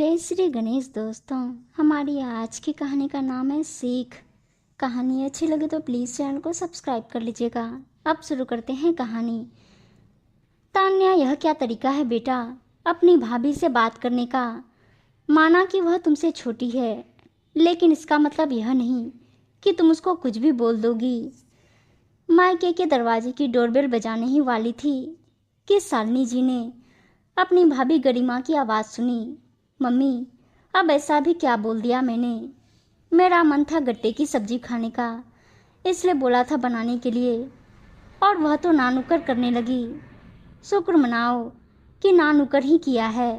जय श्री गणेश दोस्तों। हमारी आज की कहानी का नाम है सीख। कहानी अच्छी लगे तो प्लीज़ चैनल को सब्सक्राइब कर लीजिएगा। अब शुरू करते हैं कहानी। तान्या, यह क्या तरीका है बेटा अपनी भाभी से बात करने का। माना कि वह तुमसे छोटी है, लेकिन इसका मतलब यह नहीं कि तुम उसको कुछ भी बोल दोगी। मायके के दरवाजे की डोरबेल बजाने ही वाली थी कि शालिनी जी ने अपनी भाभी गरिमा की आवाज़ सुनी। मम्मी, अब ऐसा भी क्या बोल दिया मैंने। मेरा मन था गट्टे की सब्जी खाने का, इसलिए बोला था बनाने के लिए, और वह तो ना नुकर करने लगी। शुक्र मनाओ कि ना नुकर ही किया है,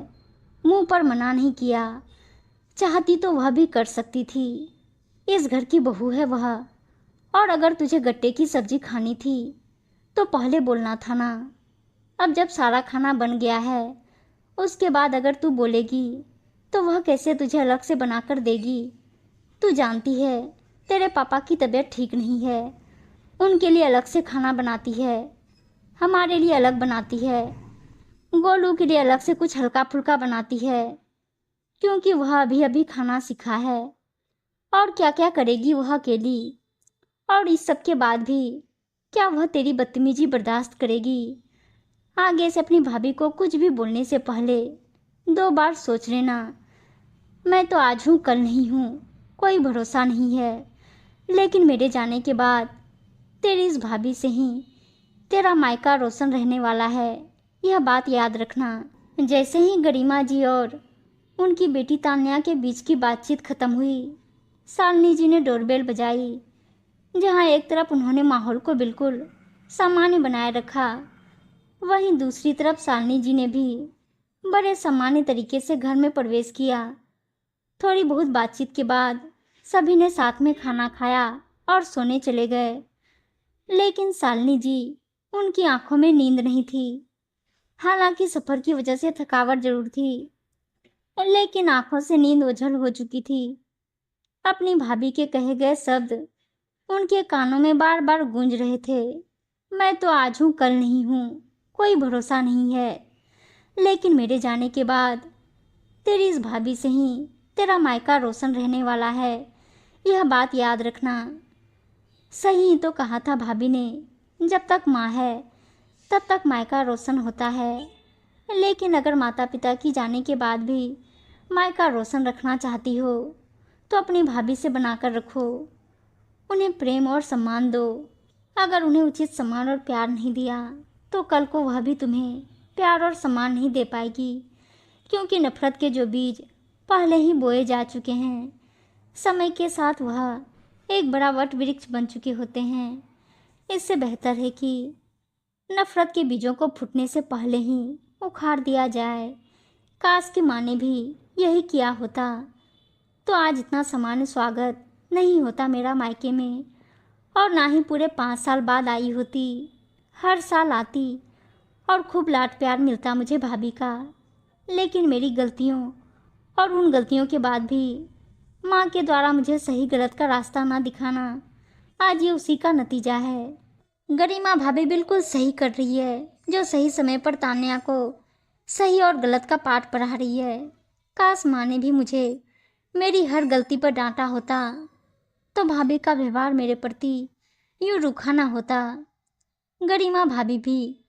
मुंह पर मना नहीं किया। चाहती तो वह भी कर सकती थी, इस घर की बहू है वह। और अगर तुझे गट्टे की सब्जी खानी थी तो पहले बोलना था ना। अब जब सारा खाना बन गया है, उसके बाद अगर तू बोलेगी तो वह कैसे तुझे अलग से बनाकर देगी। तू जानती है तेरे पापा की तबीयत ठीक नहीं है, उनके लिए अलग से खाना बनाती है, हमारे लिए अलग बनाती है, गोलू के लिए अलग से कुछ हल्का फुल्का बनाती है, क्योंकि वह अभी अभी खाना सीखा है। और क्या क्या करेगी वह अकेली। और इस सब के बाद भी क्या वह तेरी बदतमीजी बर्दाश्त करेगी। आगे से अपनी भाभी को कुछ भी बोलने से पहले 2 बार सोच लेना। मैं तो आज हूँ कल नहीं हूँ, कोई भरोसा नहीं है, लेकिन मेरे जाने के बाद तेरी इस भाभी से ही तेरा मायका रोशन रहने वाला है, यह बात याद रखना। जैसे ही गरिमा जी और उनकी बेटी तान्या के बीच की बातचीत खत्म हुई, शालिनी जी ने डोरबेल बजाई। जहाँ एक तरफ उन्होंने माहौल को बिल्कुल सामान्य बनाए रखा, वहीं दूसरी तरफ शालिनी जी ने भी बड़े सामान्य तरीके से घर में प्रवेश किया। थोड़ी बहुत बातचीत के बाद सभी ने साथ में खाना खाया और सोने चले गए। लेकिन शालिनी जी, उनकी आंखों में नींद नहीं थी। हालांकि सफर की वजह से थकावट जरूर थी, लेकिन आंखों से नींद ओझल हो चुकी थी। अपनी भाभी के कहे गए शब्द उनके कानों में बार बार गूंज रहे थे। मैं तो आज हूँ कल नहीं हूँ, कोई भरोसा नहीं है, लेकिन मेरे जाने के बाद तेरी इस भाभी से ही तेरा मायका रोशन रहने वाला है, यह बात याद रखना। सही तो कहा था भाभी ने, जब तक माँ है तब तक मायका रोशन होता है। लेकिन अगर माता पिता की जाने के बाद भी मायका रोशन रखना चाहती हो तो अपनी भाभी से बनाकर रखो। उन्हें प्रेम और सम्मान दो। अगर उन्हें उचित सम्मान और प्यार नहीं दिया तो कल को वह भी तुम्हें प्यार और सम्मान नहीं दे पाएगी, क्योंकि नफरत के जो बीज पहले ही बोए जा चुके हैं, समय के साथ वह एक बड़ा वट वृक्ष बन चुके होते हैं। इससे बेहतर है कि नफरत के बीजों को फूटने से पहले ही उखाड़ दिया जाए। काश की माँ ने भी यही किया होता तो आज इतना सामान्य स्वागत नहीं होता मेरा मायके में, और ना ही पूरे 5 साल बाद आई होती। हर साल आती और खूब लाड प्यार मिलता मुझे भाभी का। लेकिन मेरी गलतियों और उन गलतियों के बाद भी माँ के द्वारा मुझे सही गलत का रास्ता ना दिखाना, आज ये उसी का नतीजा है। गरिमा भाभी बिल्कुल सही कर रही है, जो सही समय पर तान्या को सही और गलत का पाठ पढ़ा रही है। काश माँ ने भी मुझे मेरी हर गलती पर डांटा होता तो भाभी का व्यवहार मेरे प्रति यूँ रूखा ना होता। गरिमा भाभी भी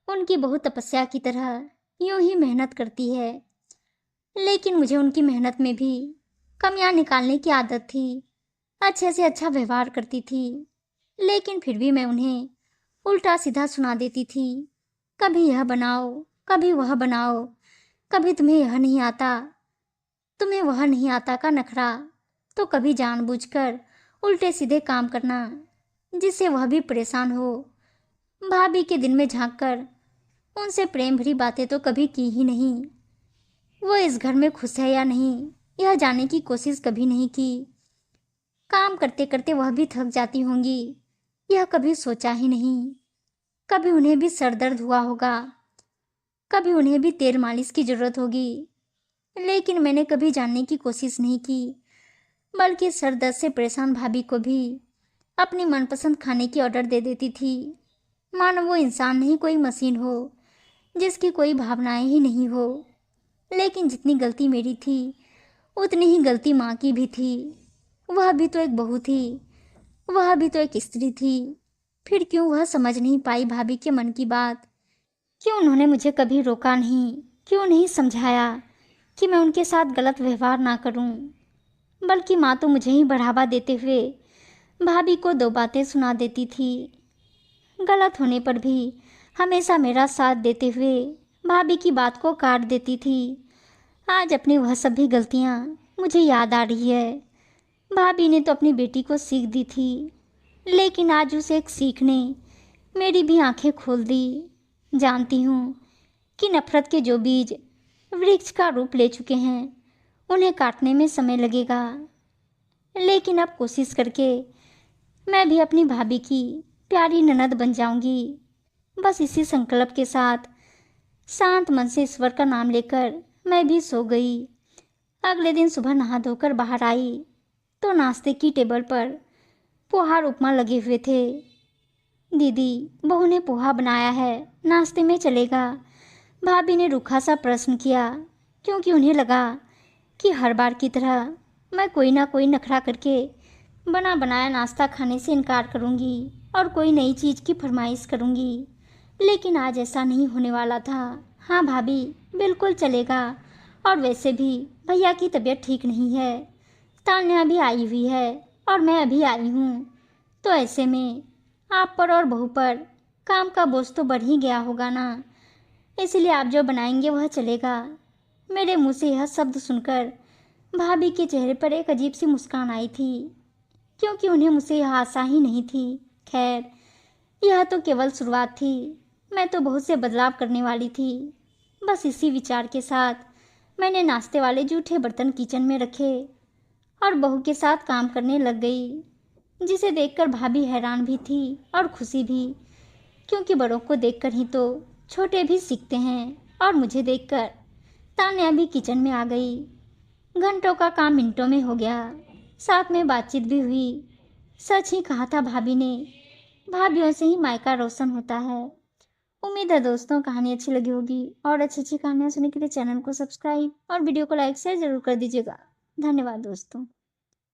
उनकी बहुत तपस्या की तरह यूं ही मेहनत करती है, लेकिन मुझे उनकी मेहनत में भी कमियां निकालने की आदत थी। अच्छे से अच्छा व्यवहार करती थी, लेकिन फिर भी मैं उन्हें उल्टा सीधा सुना देती थी। कभी यह बनाओ, कभी वह बनाओ, कभी तुम्हें यह नहीं आता, तुम्हें वह नहीं आता का नखरा, तो कभी जानबूझकर उल्टे सीधे काम करना जिससे वह भी परेशान हो। भाभी के दिन में झांककर उनसे प्रेम भरी बातें तो कभी की ही नहीं। वो इस घर में खुश है या नहीं, यह जानने की कोशिश कभी नहीं की। काम करते करते वह भी थक जाती होंगी, यह कभी सोचा ही नहीं। कभी उन्हें भी सर दर्द हुआ होगा, कभी उन्हें भी तेल मालिश की जरूरत होगी, लेकिन मैंने कभी जानने की कोशिश नहीं की। बल्कि सर दर्द से परेशान भाभी को भी अपनी मनपसंद खाने की ऑर्डर दे देती थी, मानो वो इंसान नहीं कोई मशीन हो जिसकी कोई भावनाएं ही नहीं हो। लेकिन जितनी गलती मेरी थी उतनी ही गलती माँ की भी थी। वह भी तो एक बहू थी, वह भी तो एक स्त्री थी। फिर क्यों वह समझ नहीं पाई भाभी के मन की बात? क्यों उन्होंने मुझे कभी रोका नहीं? क्यों नहीं समझाया कि मैं उनके साथ गलत व्यवहार ना करूं? बल्कि माँ तो मुझे ही बढ़ावा देते हुए भाभी को दो बातें सुना देती थी। गलत होने पर भी हमेशा मेरा साथ देते हुए भाभी की बात को काट देती थी। आज अपनी वह सभी गलतियाँ मुझे याद आ रही है। भाभी ने तो अपनी बेटी को सीख दी थी, लेकिन आज उसे एक सीख ने मेरी भी आंखें खोल दी। जानती हूँ कि नफरत के जो बीज वृक्ष का रूप ले चुके हैं उन्हें काटने में समय लगेगा, लेकिन अब कोशिश करके मैं भी अपनी भाभी की प्यारी ननद बन जाऊंगी। बस इसी संकल्प के साथ शांत मन से ईश्वर का नाम लेकर मैं भी सो गई। अगले दिन सुबह नहा धोकर बाहर आई तो नाश्ते की टेबल पर पोहा और उपमा लगे हुए थे। दीदी, बहू ने पोहा बनाया है, नाश्ते में चलेगा? भाभी ने रूखा सा प्रश्न किया, क्योंकि उन्हें लगा कि हर बार की तरह मैं कोई ना कोई नखरा करके बना बनाया नाश्ता खाने से इनकार करूंगी और कोई नई चीज़ की फरमाइश करूंगी। लेकिन आज ऐसा नहीं होने वाला था। हाँ भाभी, बिल्कुल चलेगा। और वैसे भी भैया की तबीयत ठीक नहीं है, तान्या भी आई हुई है और मैं अभी आई हूँ, तो ऐसे में आप पर और बहू पर काम का बोझ तो बढ़ ही गया होगा ना, इसलिए आप जो बनाएंगे वह चलेगा। मेरे मुंह से यह शब्द सुनकर भाभी के चेहरे पर एक अजीब सी मुस्कान आई थी, क्योंकि उन्हें मुझसे यह आशा ही नहीं थी। खैर, यह तो केवल शुरुआत थी, मैं तो बहुत से बदलाव करने वाली थी। बस इसी विचार के साथ मैंने नाश्ते वाले जूठे बर्तन किचन में रखे और बहू के साथ काम करने लग गई, जिसे देखकर भाभी हैरान भी थी और खुशी भी, क्योंकि बड़ों को देखकर ही तो छोटे भी सीखते हैं। और मुझे देखकर तान्या भी किचन में आ गई। घंटों का काम मिनटों में हो गया, साथ में बातचीत भी हुई। सच ही कहा था भाभी ने, भाभीयों से ही मायका रोशन होता है। उम्मीद है दोस्तों कहानी अच्छी लगी होगी, और अच्छी अच्छी कहानियाँ सुनने के लिए चैनल को सब्सक्राइब और वीडियो को लाइक शेयर जरूर कर दीजिएगा। धन्यवाद दोस्तों।